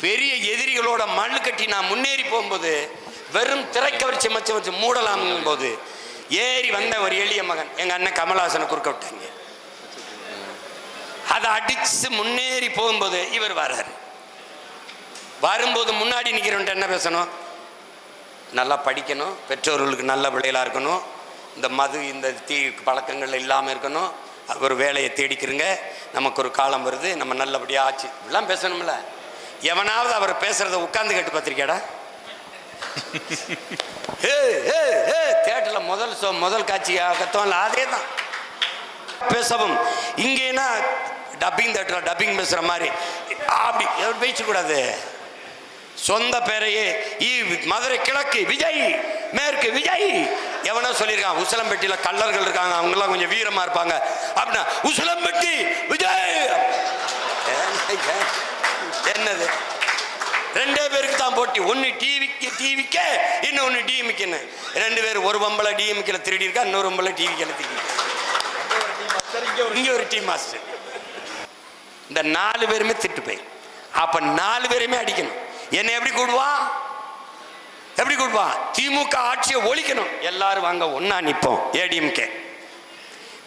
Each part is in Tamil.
பெரிய எதிரிகளோட மண்ணு கட்டி நான் முன்னேறி போகும்போது வெறும் திரைக்கவர்ச்சி மச்ச வச்சு மூடலாம் போது ஏறி வந்த ஒரு எளிய மகன் எங்க அண்ணன் கமலஹாசனை குறுக்க விட்டாங்க. அதை அடிச்சு முன்னேறி போகும்போது இவர் வர்றாரு. வரும்போது முன்னாடி நிற்கிறவன்ட்டு என்ன பேசணும்? நல்லா படிக்கணும், பெற்றோர்களுக்கு நல்ல பிள்ளைகளாக இருக்கணும், இந்த மது இந்த தீ பழக்கங்கள் இல்லாமல் இருக்கணும், ஒரு வேலையை தேடிக்கிறங்க, நமக்கு ஒரு காலம் வருது, நம்ம நல்லபடியாக ஆச்சு, இப்படிலாம் பேசணும்ல. எவனாவது அவர் பேசுறத உட்கார்ந்து கேட்டு பார்த்திருக்கியாடா? தேட்டரில் முதல் காட்சி கத்தோம்ல, அதே தான் பேசவும். இங்கேனா டப்பிங் தேட்டர் டப்பிங் பேசுகிற மாதிரி அப்படி பேசக்கூடாது. சொந்த பேரையே மதுரை கிழக்கு விஜய், மேற்கு விஜய். எவனோ சொல்லியிருக்கான் உசிலம்பட்டியில் கள்ளர்கள் இருக்காங்க, அவங்கெல்லாம் கொஞ்சம் வீரமாக இருப்பாங்க அப்படின்னா உசிலம்பட்டி விஜய். என்னது? ரெண்டே பேருக்கு தான் போட்டி, ஒன்று டிவிக்கு இன்னொன்று டிஎம்கேன்னு. ரெண்டு பேர், ஒரு பொம்பளை டிஎம்கேல திருடி இருக்கா, இன்னொரு பொம்பளை டிவிக்கேல திருடி. இங்கே ஒரு டீம் மாஸ்டர். இந்த 4 பேருமே திட்டு போய் அப்ப 4 பேருமே அடிக்கணும். என்ன எப்படி கூடுவான்? எப்படி கூடுவான்? திமுக ஆட்சியை ஒழிக்கணும், எல்லாரும் வாங்க ஒன்னா நிப்போம். ஏடிஎம்கே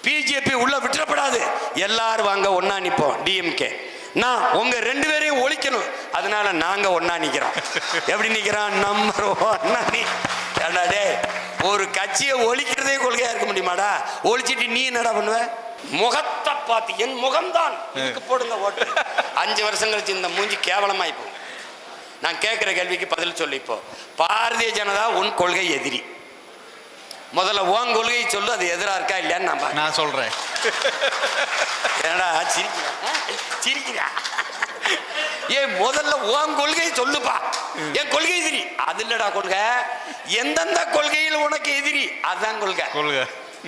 பிஜேபி உள்ள விட்டுறப்படாது, எல்லாரும் வாங்க ஒன்னா நிப்போம். டிஎம்கே நான் உங்க 2 பேரையும் ஒழிக்கணும், அதனால நாங்க ஒன்னா நிக்கிறோம். எப்படி நிக்கிறோம்? நம்பர் 1. ஒரு கட்சியை ஒழிக்கிறதே கொள்கையா இருக்க முடியுமாடா? ஒழிச்சிட்டு நீ என்னடா பண்ணுவ? முகத்தை பார்த்து என் முகம்தான் இதுக்கு போடுங்க ஓட்டு. 5 வருஷம் கழிச்சு இந்த மூஞ்சி கேவலமாய் போகும். நான் கேட்கிற கேள்விக்கு பதில் சொல்லி. இப்போ பாரதிய ஜனதா உன் கொள்கை எதிரி. முதல்ல உன் கொள்கையை சொல்லு, அது எதிரா இருக்கா இல்லையான்னு நான் சொல்றேன். ஏடா சிரிக்கிறா? ஏன் முதல்ல உன் கொள்கையை சொல்லுப்பா. என் கொள்கை எதிரி அது இல்லடா கொள்கை. எந்தெந்த கொள்கையில் உனக்கு எதிரி அதுதான் கொள்கை.